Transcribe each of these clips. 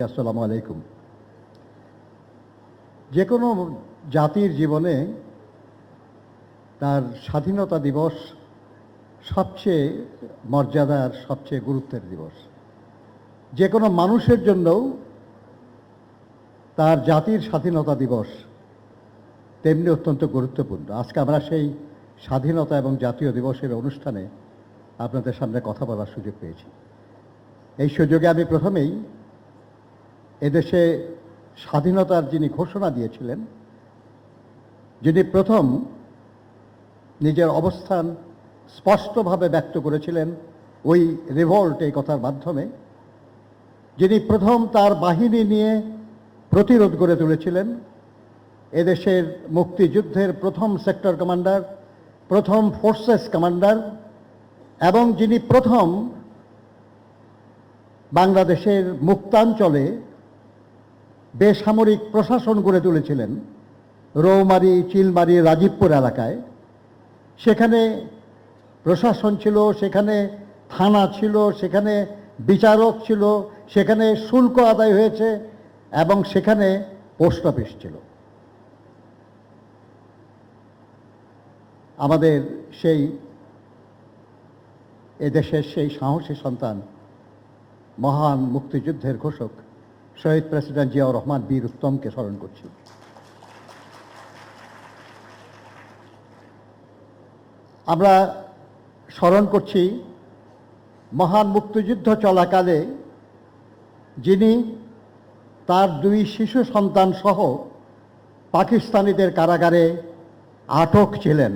আসসালামু আলাইকুম। যে কোনো জাতির জীবনে তার স্বাধীনতা দিবস সবচেয়ে মর্যাদার, সবচেয়ে গুরুত্বের দিবস। যে কোনো মানুষের জন্যও তার জাতির স্বাধীনতা দিবস তেমনি অত্যন্ত গুরুত্বপূর্ণ। আজকে আমরা সেই স্বাধীনতা এবং জাতীয় দিবসের অনুষ্ঠানে আপনাদের সামনে কথা বলার সুযোগ পেয়েছি। এই সুযোগে আমি প্রথমেই এদেশে স্বাধীনতার যিনি ঘোষণা দিয়েছিলেন, যিনি প্রথম নিজের অবস্থান স্পষ্টভাবে ব্যক্ত করেছিলেন ওই রিভল্ট এই কথার মাধ্যমে, যিনি প্রথম তার বাহিনী নিয়ে প্রতিরোধ গড়ে তুলেছিলেন, এদেশের মুক্তিযুদ্ধের প্রথম সেক্টর কমান্ডার, প্রথম ফোর্সেস কমান্ডার, এবং যিনি প্রথম বাংলাদেশের মুক্তাঞ্চলে বেসামরিক প্রশাসন গড়ে তুলেছিলেন রৌমারী, চিলমারী, রাজীবপুর এলাকায়। সেখানে প্রশাসন ছিল, সেখানে থানা ছিল, সেখানে বিচারক ছিল, সেখানে শুল্ক আদায় হয়েছে এবং সেখানে পোস্ট অফিস ছিল। আমাদের সেই এদেশের সেই সাহসী সন্তান, মহান মুক্তিযুদ্ধের ঘোষক শহীদ প্রেসিডেন্ট জিয়াউর রহমান বীর উত্তমকে স্মরণ করছি। আমরা স্মরণ করছি মহান মুক্তিযুদ্ধ চলাকালে যিনি তার 2 শিশু সন্তান সহ পাকিস্তানিদের কারাগারে আটক ছিলেন,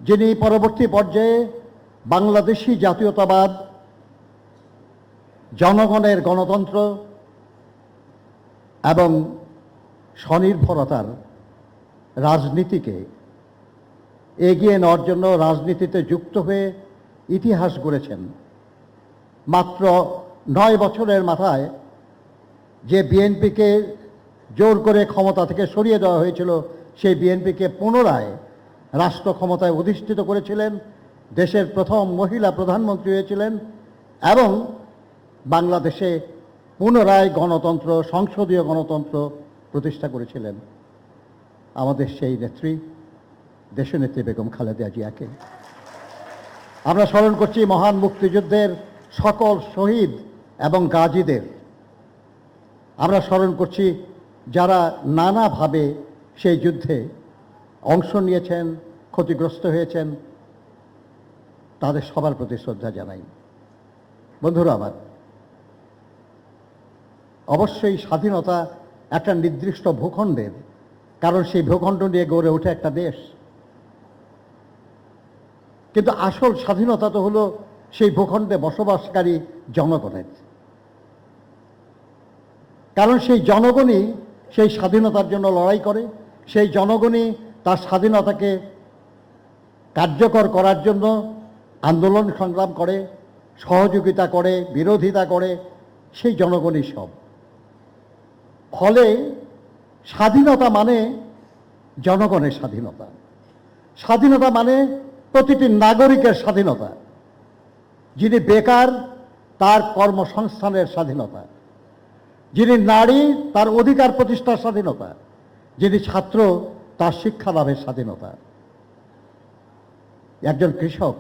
যিনি পরবর্তী পর্যায়ে বাংলাদেশি জাতীয়তাবাদ, জনগণের গণতন্ত্র এবং স্বনির্ভরতার রাজনীতিকে এগিয়ে নেওয়ার জন্য রাজনীতিতে যুক্ত হয়ে ইতিহাস গড়েছেন। মাত্র 9 বছরের মাথায় যে বিএনপিকে জোর করে ক্ষমতা থেকে সরিয়ে দেওয়া হয়েছিল, সেই বিএনপিকে পুনরায় রাষ্ট্র ক্ষমতায় অধিষ্ঠিত করেছিলেন, দেশের প্রথম মহিলা প্রধানমন্ত্রী হয়েছিলেন এবং বাংলাদেশে পুনরায় গণতন্ত্র, সংসদীয় গণতন্ত্র প্রতিষ্ঠা করেছিলেন আমাদের সেই নেত্রী, দেশনেত্রী বেগম খালেদা জিয়াকে। আমরা স্মরণ করছি মহান মুক্তিযুদ্ধের সকল শহীদ এবং গাজীদের। আমরা স্মরণ করছি যারা নানাভাবে সেই যুদ্ধে অংশ নিয়েছেন, ক্ষতিগ্রস্ত হয়েছেন, তাদের সবার প্রতি শ্রদ্ধা জানাই। বন্ধুরা আমার, অবশ্যই স্বাধীনতা একটা নির্দিষ্ট ভূখণ্ডের, কারণ সেই ভূখণ্ড নিয়ে গড়ে ওঠে একটা দেশ। কিন্তু আসল স্বাধীনতা তো হলো সেই ভূখণ্ডে বসবাসকারী জনগণের, কারণ সেই জনগণই সেই স্বাধীনতার জন্য লড়াই করে, সেই জনগণই তার স্বাধীনতাকে কার্যকর করার জন্য আন্দোলন সংগ্রাম করে, সহযোগিতা করে, বিরোধিতা করে, সেই জনগণই সব। ফলে স্বাধীনতা মানে জনগণের স্বাধীনতা, স্বাধীনতা মানে প্রতিটি নাগরিকের স্বাধীনতা। যিনি বেকার তার কর্মসংস্থানের স্বাধীনতা, যিনি নারী তার অধিকার প্রতিষ্ঠার স্বাধীনতা, যিনি ছাত্র তার শিক্ষা লাভের স্বাধীনতা, একজন কৃষক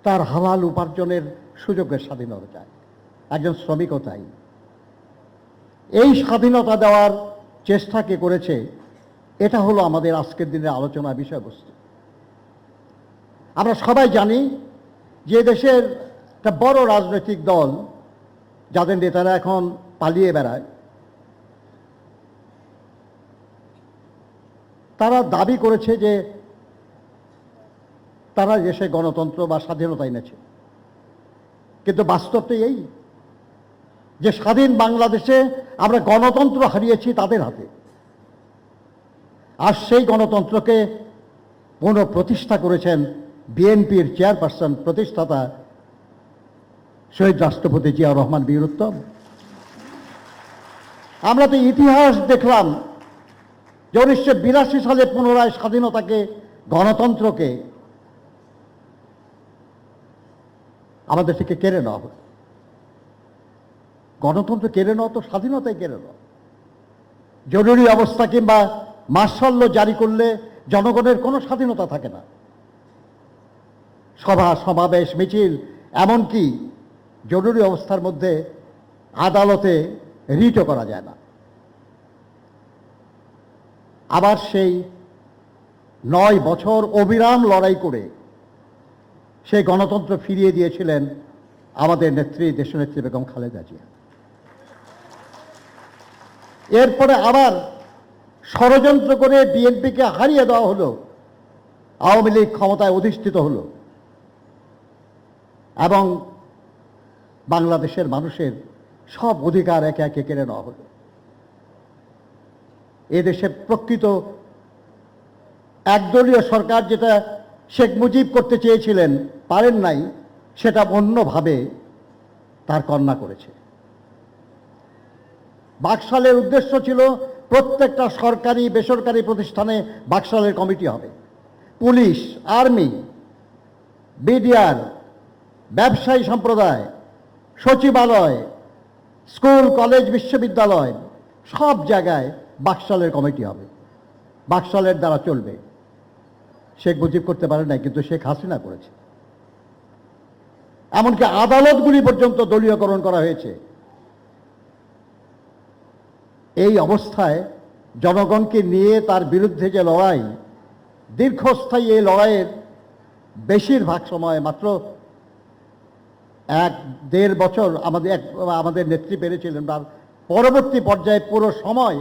তার হালাল উপার্জনের সুযোগের স্বাধীনতা চায়, একজন শ্রমিকও তাই। এই স্বাধীনতা দেওয়ার চেষ্টা কে করেছে, এটা হলো আমাদের আজকের দিনের আলোচনার বিষয়বস্তু। আমরা সবাই জানি যে দেশের একটা বড় রাজনৈতিক দল, যাদের নেতারা এখন পালিয়ে বেড়ায়, তারা দাবি করেছে যে তারা দেশে গণতন্ত্র বা স্বাধীনতা এনেছে। কিন্তু বাস্তবটা এই যে স্বাধীন বাংলাদেশে আমরা গণতন্ত্র হারিয়েছি তাদের হাতে। আর সেই গণতন্ত্রকে পুনঃপ্রতিষ্ঠা করেছেন বিএনপির চেয়ারপারসন, প্রতিষ্ঠাতা শহীদ রাষ্ট্রপতি জিয়াউর রহমান বীর উত্তম। আমরা তো ইতিহাস দেখলাম যে 1982 সালে পুনরায় স্বাধীনতাকে গণতন্ত্রকে আমাদের থেকে কেড়ে নেওয়া হলো। গণতন্ত্র কেড়ে নেওয়া তো স্বাধীনতাই কেড়ে নেওয়া। জরুরি অবস্থা কিংবা মার্শাল ল জারি করলে জনগণের কোনো স্বাধীনতা থাকে না। সভা সমাবেশ মিছিল, এমনকি জরুরি অবস্থার মধ্যে আদালতে রিটও করা যায় না। আবার সেই 9 বছর অবিরাম লড়াই করে সেই গণতন্ত্র ফিরিয়ে দিয়েছিলেন আমাদের নেত্রী, দেশনেত্রী বেগম খালেদা জিয়া। এরপরে আবার ষড়যন্ত্র করে বিএনপিকে হারিয়ে দেওয়া হলো, আওয়ামী লীগ ক্ষমতায় অধিষ্ঠিত হলো এবং বাংলাদেশের মানুষের সব অধিকার একে একে কেড়ে নেওয়া হলো। এদেশে প্রকৃত একদলীয় সরকার যেটা শেখ মুজিব করতে চেয়েছিলেন, পারেন নাই, সেটা অন্যভাবে তার কন্যা করেছে। বাকশালের উদ্দেশ্য ছিল প্রত্যেকটা সরকারি বেসরকারি প্রতিষ্ঠানে বাকশালের কমিটি হবে। পুলিশ, আর্মি, বিডিআর, ব্যবসায়ী সম্প্রদায়, সচিবালয়, স্কুল, কলেজ, বিশ্ববিদ্যালয়, সব জায়গায় বাকশালের কমিটি হবে, বাকশালের দ্বারা চলবে। শেখ মুজিব করতে পারে নাই, কিন্তু শেখ হাসিনা করেছে। এমনকি আদালতগুলি পর্যন্ত দলীয়করণ করা হয়েছে। এই অবস্থায় জনগণকে নিয়ে তার বিরুদ্ধে যে লড়াই, দীর্ঘস্থায়ী এই লড়াইয়ের বেশিরভাগ সময় মাত্র 1-1.5 বছর আমাদের নেত্রী পেরেছিলেন। তার পরবর্তী পর্যায়ে পুরো সময়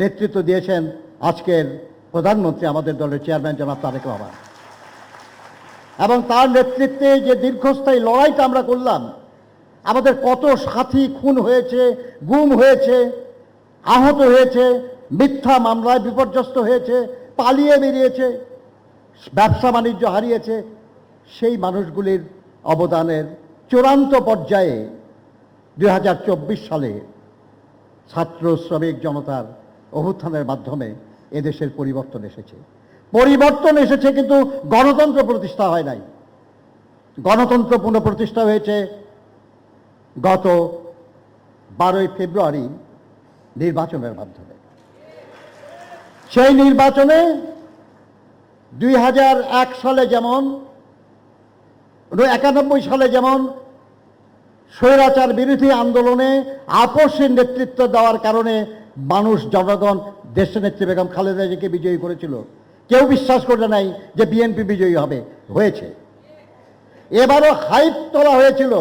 নেতৃত্ব দিয়েছেন আজকের প্রধানমন্ত্রী, আমাদের দলের চেয়ারম্যান জনাব তারেক রহমান। এবং তার নেতৃত্বে যে দীর্ঘস্থায়ী লড়াইটা আমরা করলাম, আমাদের কত সাথী খুন হয়েছে, গুম হয়েছে, আহত হয়েছে, মিথ্যা মামলায় বিপর্যস্ত হয়েছে, পালিয়ে বেরিয়েছে, ব্যবসা বাণিজ্য হারিয়েছে, সেই মানুষগুলির অবদানের চূড়ান্ত পর্যায়ে 2024 সালে ছাত্র শ্রমিক জনতার অভ্যুত্থানের মাধ্যমে এদেশের পরিবর্তন এসেছে। পরিবর্তন এসেছে, কিন্তু গণতন্ত্র প্রতিষ্ঠা হয় নাই। গণতন্ত্র পুনঃপ্রতিষ্ঠা হয়েছে গত 12ই ফেব্রুয়ারি নির্বাচনের মাধ্যমে। সেই নির্বাচনে 2001 সালে যেমন, 91 সালে যেমন স্বৈরাচার বিরোধী আন্দোলনে আপসের নেতৃত্ব দেওয়ার কারণে মানুষ, জনগণ দেশনেত্রী বেগম খালেদা জিয়াকে বিজয়ী করেছিল। কেউ বিশ্বাস করে নাই যে বিএনপি বিজয়ী হবে, হয়েছে। এবারও হাইপ তোলা হয়েছিল